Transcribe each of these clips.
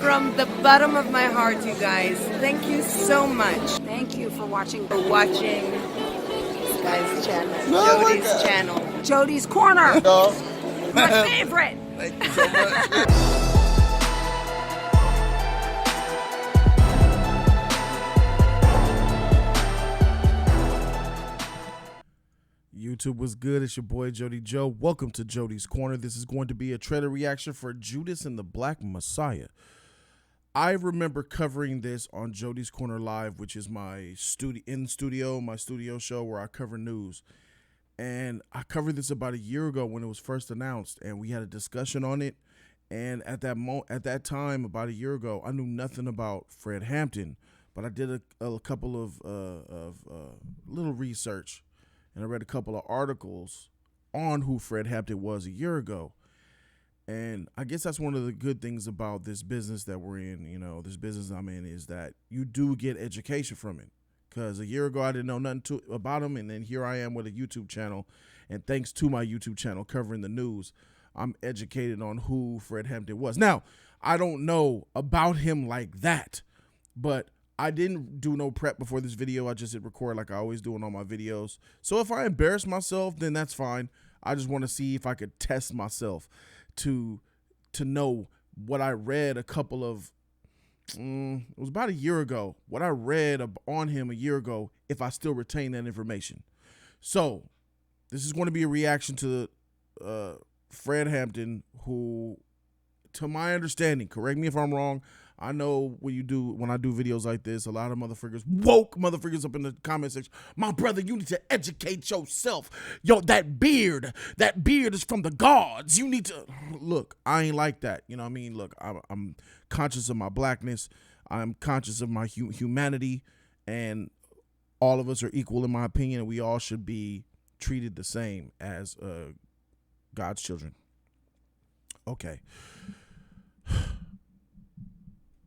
From the bottom of my heart, you guys, thank you so much. Thank you for watching. For watching this guy's channel, Jody's channel. Jody's Corner. No. My favorite. Thank you so much. YouTube was good. It's your boy Jody Joe. Welcome to Jody's Corner. This is going to be a trailer reaction for Judas and the Black Messiah. I remember covering this on Jody's Corner Live, which is my studio show where I cover news. And I covered this about a year ago when it was first announced, and we had a discussion on it. And at that time, about a year ago, I knew nothing about Fred Hampton, but I did a couple of little research. And I read a couple of articles on who Fred Hampton was a year ago. And I guess that's one of the good things about this business that we're in, you know, this business I'm in, is that you do get education from it. Because a year ago, I didn't know nothing about him. And then here I am with a YouTube channel. And thanks to my YouTube channel covering the news, I'm educated on who Fred Hampton was. Now, I don't know about him like that, but I didn't do no prep before this video. I just hit record like I always do in all my videos. So if I embarrass myself, then that's fine. I just want to see if I could test myself to know what I read a couple of, it was about a year ago, what I read on him a year ago, if I still retain that information. So this is going to be a reaction to Fred Hampton, who, to my understanding, correct me if I'm wrong, I know when I do videos like this, a lot of woke motherfuckers up in the comment section. My brother, you need to educate yourself. Yo, that beard is from the gods. You need to look. I ain't like that. You know what I mean? Look, I'm conscious of my blackness. I'm conscious of my humanity, and all of us are equal in my opinion, and we all should be treated the same as God's children. Okay.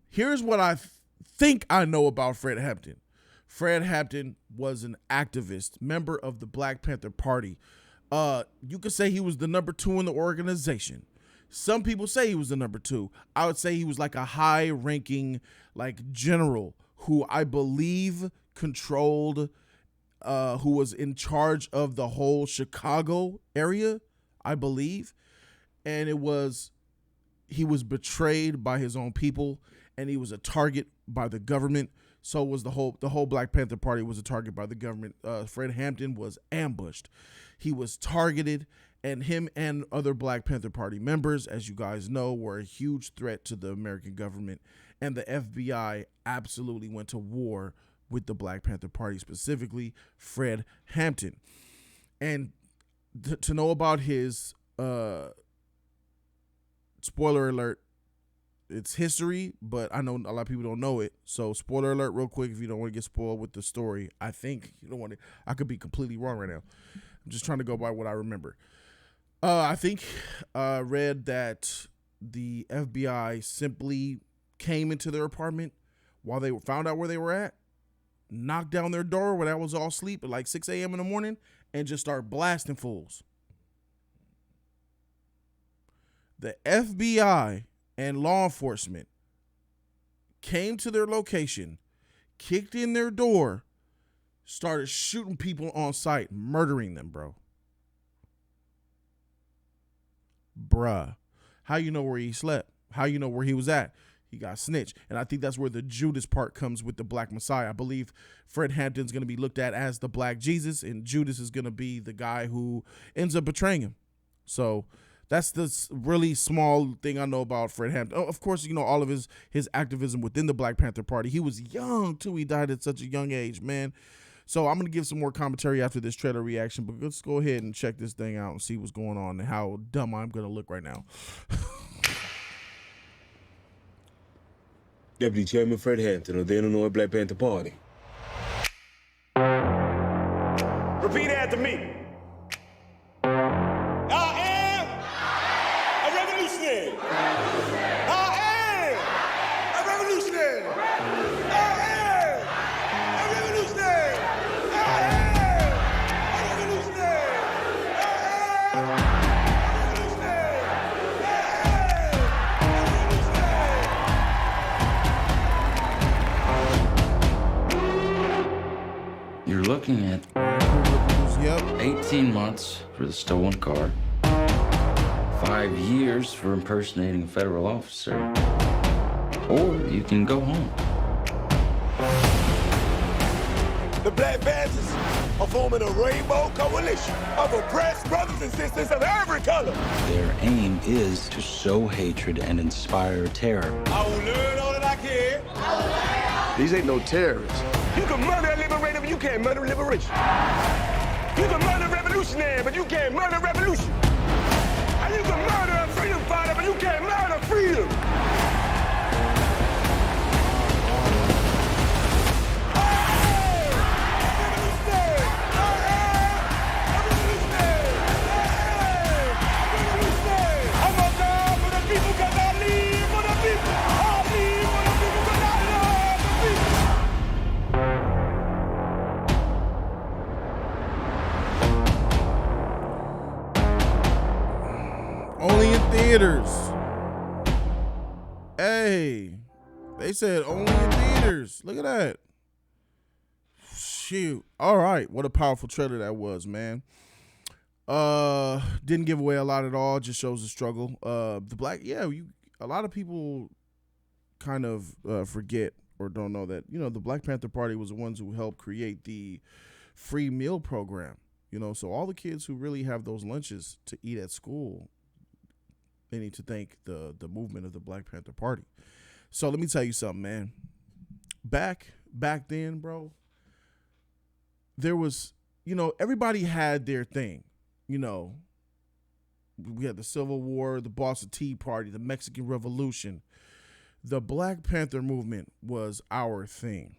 Here's what I think I know about Fred Hampton. Fred Hampton was an activist, member of the Black Panther Party. You could say he was the number 2 in the organization. Some people say he was the number 2. I would say he was like a high-ranking, like, general who I believe controlled, who was in charge of the whole Chicago area, I believe. And he was betrayed by his own people, and he was a target by the government. So was the whole Black Panther Party was a target by the government. Fred Hampton was ambushed. He was targeted, and him and other Black Panther Party members, as you guys know, were a huge threat to the American government. And the FBI absolutely went to war with the Black Panther Party, specifically Fred Hampton. And to know about his, spoiler alert, it's history, but I know a lot of people don't know it. So spoiler alert real quick if you don't want to get spoiled with the story. I think you don't want to. I could be completely wrong right now. I'm just trying to go by what I remember. I think I read that the FBI simply came into their apartment while they found out where they were at, knocked down their door when I was all asleep at like 6 a.m. in the morning, and just started blasting fools. The FBI and law enforcement came to their location, kicked in their door, started shooting people on sight, murdering them, bro. Bruh. How you know where he slept? How you know where he was at? He got snitched. And I think that's where the Judas part comes with the Black Messiah. I believe Fred Hampton's going to be looked at as the Black Jesus, and Judas is going to be the guy who ends up betraying him. So that's the really small thing I know about Fred Hampton. Oh, of course, you know, all of his activism within the Black Panther Party. He was young, too. He died at such a young age, man. So I'm going to give some more commentary after this trailer reaction, but let's go ahead and check this thing out and see what's going on and how dumb I'm going to look right now. Deputy Chairman Fred Hampton of the Illinois Black Panther Party. Repeat after me. looking at Yep. 18 months for the stolen car, 5 years for impersonating a federal officer, or you can go home. The Black Panthers are forming a rainbow coalition of oppressed brothers and sisters of every color. Their aim is to sow hatred and inspire terror. I will learn all that I can. These ain't no terrorists. You can murder a liberator, but you can't murder liberation. You can murder a revolutionary, but you can't murder revolution. And you can murder a freedom fighter, but you can't murder freedom. Only in theaters. Hey, they said only in theaters. Look at that. Shoot. All right. What a powerful trailer that was, man. Didn't give away a lot at all. Just shows the struggle. A lot of people kind of forget or don't know that, the Black Panther Party was the ones who helped create the free meal program. So all the kids who really have those lunches to eat at school, they need to thank the movement of the Black Panther Party. So let me tell you something, man. Back then, bro, there was, everybody had their thing. We had the Civil War, the Boston Tea Party, the Mexican Revolution. The Black Panther movement was our thing.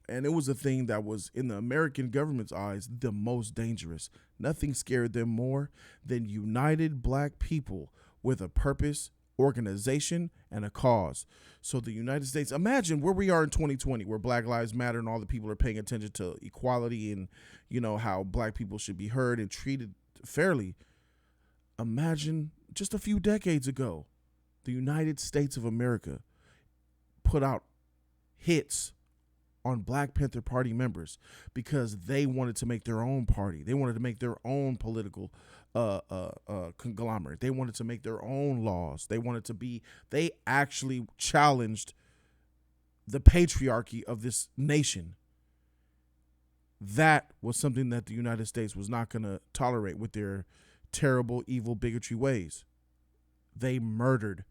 And it was a thing that was, in the American government's eyes, the most dangerous. Nothing scared them more than united black people with a purpose, organization, and a cause. So the United States, imagine where we are in 2020, where Black Lives Matter and all the people are paying attention to equality and, how black people should be heard and treated fairly. Imagine just a few decades ago, the United States of America put out hits on Black Panther Party members because they wanted to make their own party. They wanted to make their own political conglomerate. They wanted to make their own laws. They actually challenged the patriarchy of this nation. That was something that the United States was not going to tolerate with their terrible, evil, bigotry ways. They murdered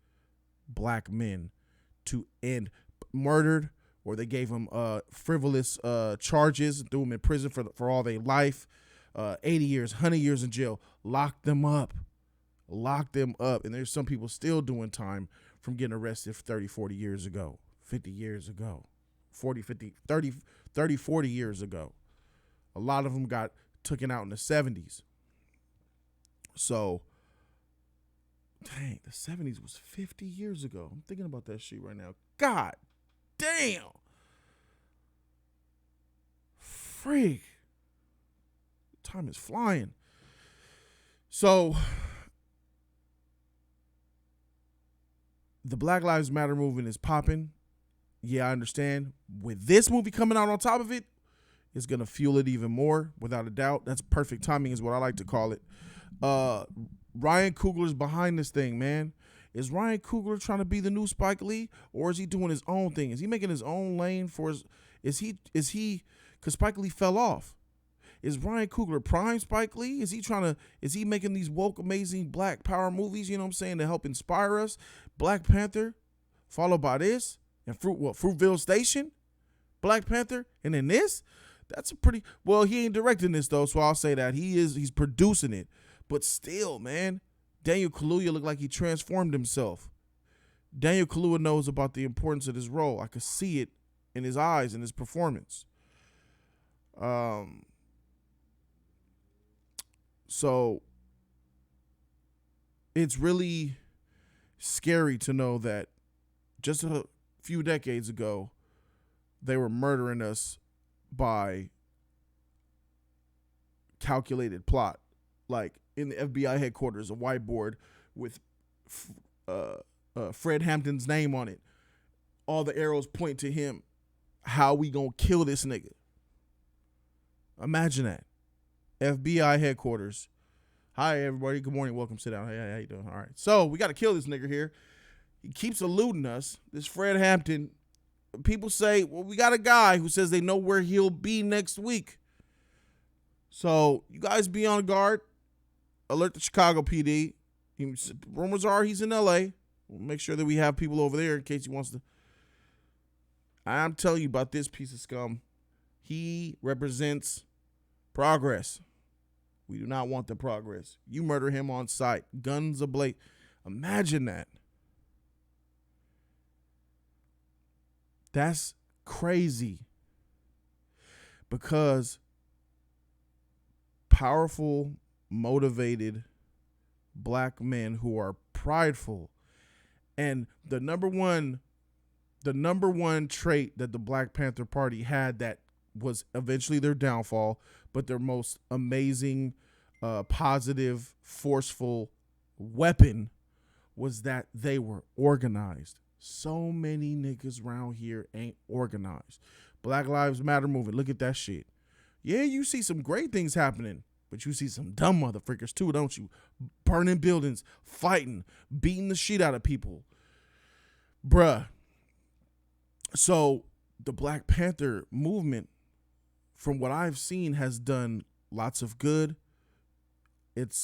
black men to end murdered, or they gave them frivolous charges, threw them in prison for all their life, 80 years, 100 years in jail, locked them up. And there's some people still doing time from getting arrested 30, 40 years ago, 50 years ago, 40, 50, 30, 40 years ago. A lot of them got taken out in the 70s. So, dang, the 70s was 50 years ago. I'm thinking about that shit right now. God damn. Freak. Time is flying. So, the Black Lives Matter movement is popping. Yeah, I understand. With this movie coming out on top of it, it's going to fuel it even more, without a doubt. That's perfect timing is what I like to call it. Ryan Coogler's behind this thing, man. Is Ryan Coogler trying to be the new Spike Lee, or is he doing his own thing? Is he making his own lane for his, is he, because Spike Lee fell off. Is Ryan Coogler prime Spike Lee? Is he making these woke, amazing black power movies, to help inspire us? Black Panther, followed by this, and Fruitvale Station, Black Panther, and then this? That's a pretty, well, he ain't directing this though, so I'll say that. He's producing it. But still, man, Daniel Kaluuya looked like he transformed himself. Daniel Kaluuya knows about the importance of his role. I could see it in his eyes and his performance. So it's really scary to know that just a few decades ago, they were murdering us by calculated plot. Like in the FBI headquarters, a whiteboard with Fred Hampton's name on it. All the arrows point to him. How we gonna kill this nigga? Imagine that. FBI headquarters. Hi, everybody. Good morning. Welcome. Sit down. Hey, how you doing? All right. So we got to kill this nigga here. He keeps eluding us. This Fred Hampton. People say, well, we got a guy who says they know where he'll be next week. So you guys be on guard. Alert the Chicago PD. Rumors are he's in L.A. We'll make sure that we have people over there in case he wants to. I'm telling you about this piece of scum. He represents progress. We do not want the progress. You murder him on sight. Guns ablaze. Imagine that. That's crazy. Because powerful, motivated black men who are prideful, and the number one trait that the Black Panther Party had that was eventually their downfall, but their most amazing, positive, forceful weapon was that they were organized. So many niggas around here ain't organized. Black Lives Matter movement. Look at that shit. Yeah, you see some great things happening, but you see some dumb motherfuckers too, don't you? Burning buildings, fighting, beating the shit out of people. Bruh. So the Black Panther movement, from what I've seen, has done lots of good. It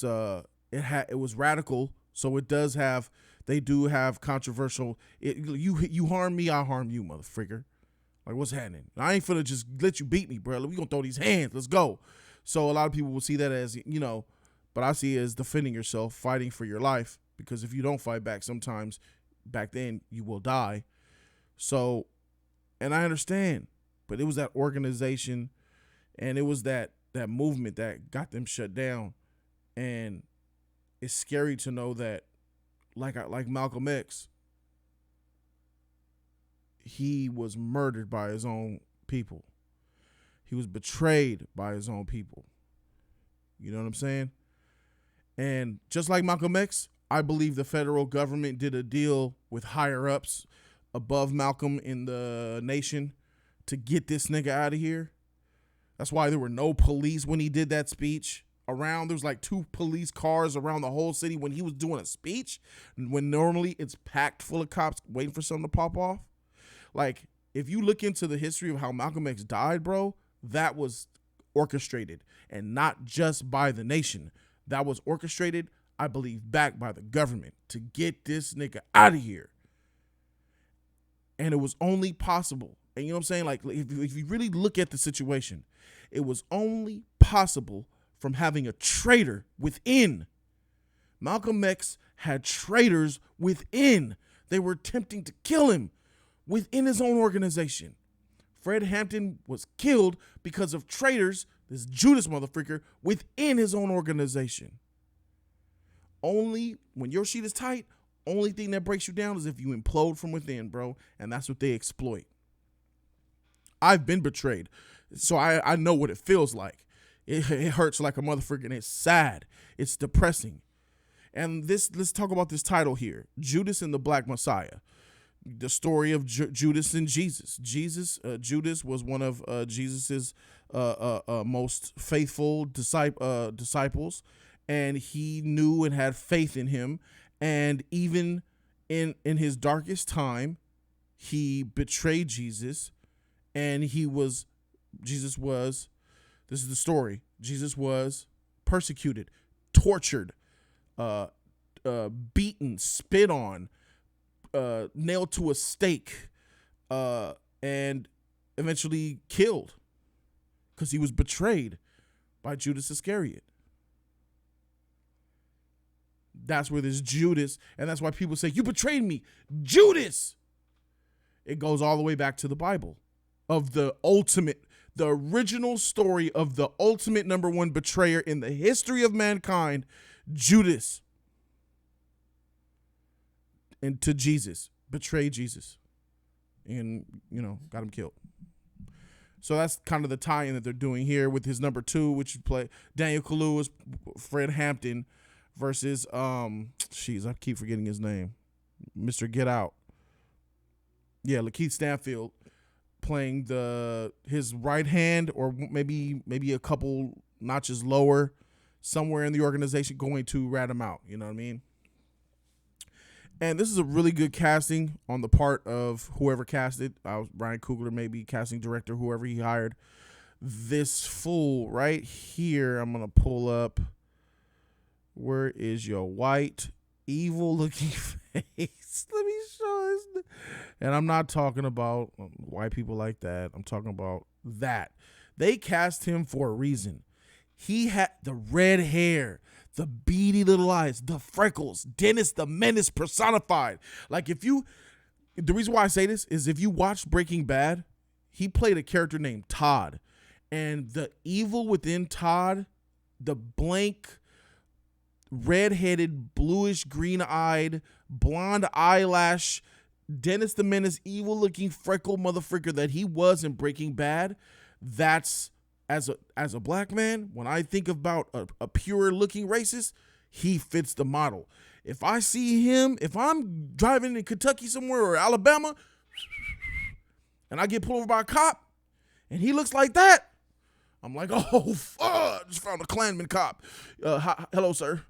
was radical, so they do have controversial. You harm me, I harm you, motherfucker. Like, what's happening? I ain't finna just let you beat me, bro. We gonna throw these hands. Let's go. So a lot of people will see that as, but I see it as defending yourself, fighting for your life, because if you don't fight back, sometimes back then you will die. So, and I understand, but it was that organization and it was that movement that got them shut down. And it's scary to know that, like Malcolm X, he was murdered by his own people. He was betrayed by his own people. You know what I'm saying? And just like Malcolm X, I believe the federal government did a deal with higher ups above Malcolm in the nation to get this nigga out of here. That's why there were no police when he did that speech. Around, there was like 2 police cars around the whole city when he was doing a speech, when normally it's packed full of cops waiting for something to pop off. Like, if you look into the history of how Malcolm X died, bro, that was orchestrated, and not just by the nation. That was orchestrated, I believe, backed by the government to get this nigga out of here. And it was only possible. And you know what I'm saying? Like, if you really look at the situation, it was only possible from having a traitor within. Malcolm X had traitors within. They were attempting to kill him within his own organization. Fred Hampton was killed because of traitors, this Judas motherfucker, within his own organization. Only when your sheet is tight, only thing that breaks you down is if you implode from within, bro. And that's what they exploit. I've been betrayed, so I know what it feels like. It hurts like a motherfucker, and it's sad. It's depressing. And let's talk about this title here, Judas and the Black Messiah. The story of Judas and Jesus. Judas was one of Jesus's most faithful disciples, and he knew and had faith in him. And even in his darkest time, he betrayed Jesus, and Jesus was persecuted, tortured, beaten, spit on, nailed to a stake, and eventually killed because he was betrayed by Judas Iscariot. That's where this Judas, and that's why people say, you betrayed me, Judas. It goes all the way back to the Bible of the original story of the ultimate number one betrayer in the history of mankind, Judas. And to Jesus, betrayed Jesus, and got him killed. So that's kind of the tie-in that they're doing here with his number 2, which would play Daniel Kaluuya's Fred Hampton versus I keep forgetting his name, Mr. Get Out. Yeah, Lakieth Stanfield playing his right hand, or maybe a couple notches lower, somewhere in the organization, going to rat him out. You know what I mean? And this is a really good casting on the part of whoever cast it. Ryan Coogler, maybe casting director, whoever he hired. This fool right here, I'm going to pull up. Where is your white, evil-looking face? Let me show this. And I'm not talking about white people like that. I'm talking about that. They cast him for a reason. He had the red hair, the beady little eyes, the freckles, Dennis the Menace personified. Like the reason why I say this is if you watched Breaking Bad, he played a character named Todd. And the evil within Todd, the blank, red-headed, bluish, green-eyed, blonde eyelash, Dennis the Menace, evil-looking freckle motherfucker that he was in Breaking Bad, that's, as a black man, when I think about a pure-looking racist, he fits the model. If I see him, if I'm driving in Kentucky somewhere or Alabama, and I get pulled over by a cop, and he looks like that, I'm like, oh, fuck, just found a Klansman cop. Hello, sir.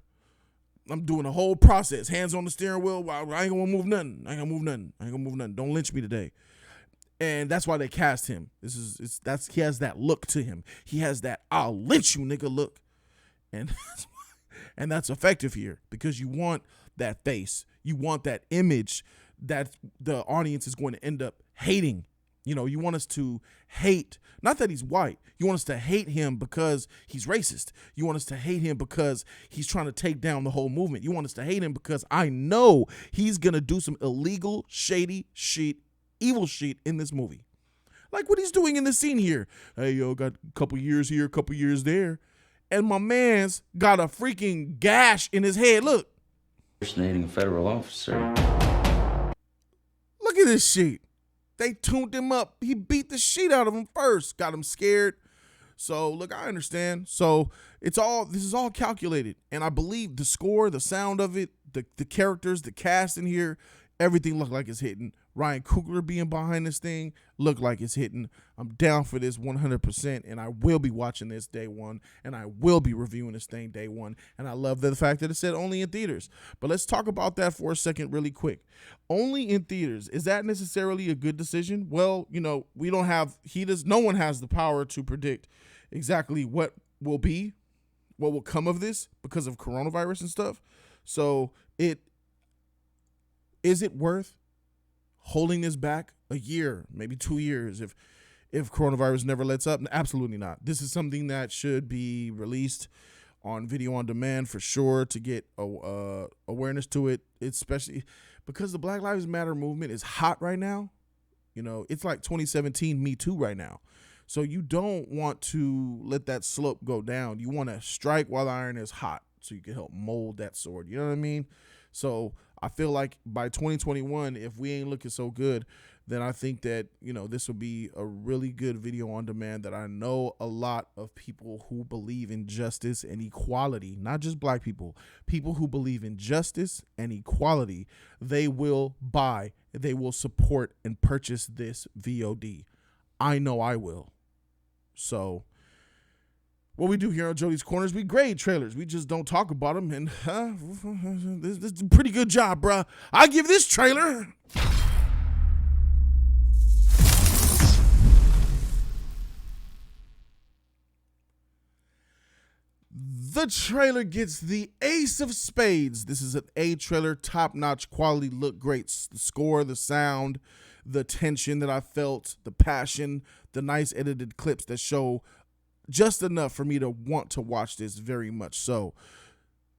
I'm doing the whole process. Hands on the steering wheel. I ain't gonna move nothing. I ain't gonna move nothing. Don't lynch me today. And that's why they cast him. He has that look to him. He has that I'll lynch you nigga look. And that's effective here because you want that face. You want that image that the audience is going to end up hating. You know, you want us to hate, not that he's white. You want us to hate him because he's racist. You want us to hate him because he's trying to take down the whole movement. You want us to hate him because I know he's going to do some illegal, shady shit, evil shit in this movie. Like what he's doing in this scene here. Hey, yo, got a couple years here, a couple years there. And my man's got a freaking gash in his head. Look. Impersonating a federal officer. Look at this shit. They tuned him up. He beat the shit out of him first. Got him scared. So, look, I understand. So, this is all calculated. And I believe the score, the sound of it, the characters, the cast in here, everything looked like it's hitting. Ryan Coogler being behind this thing looked like it's hitting. I'm down for this 100%, and I will be watching this day one, and I will be reviewing this thing day one. And I love the fact that it said only in theaters. But let's talk about that for a second really quick. Only in theaters. Is that necessarily a good decision? Well, you know, no one has the power to predict exactly what will come of this because of coronavirus and stuff. So is it worth holding this back a year, maybe 2 years if coronavirus never lets up? Absolutely not. This is something that should be released on video on demand for sure to get awareness to it, especially because the Black Lives Matter movement is hot right now. You know, it's like 2017 Me Too right now. So you don't want to let that slope go down. You want to strike while the iron is hot so you can help mold that sword. You know what I mean? So I feel like by 2021, if we ain't looking so good, then I think that, you know, this will be a really good video on demand that I know a lot of people who believe in justice and equality, not just black people who believe in justice and equality, they will buy, they will support and purchase this VOD. I know I will. So what we do here on Jody's Corners, we grade trailers. We just don't talk about them. And this is a pretty good job, bruh. I give this trailer. The trailer gets the ace of spades. This is an A trailer, top-notch quality, look great. The score, the sound, the tension that I felt, the passion, the nice edited clips that show just enough for me to want to watch this very much. So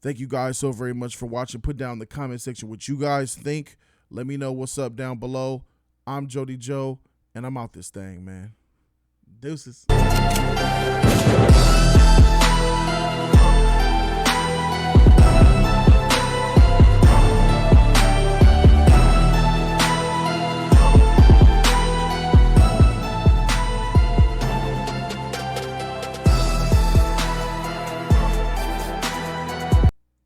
thank you guys so very much for watching. Put down in the comment section what you guys think. Let me know what's up down below. I'm Jody Joe, and I'm out this thing, man. Deuces.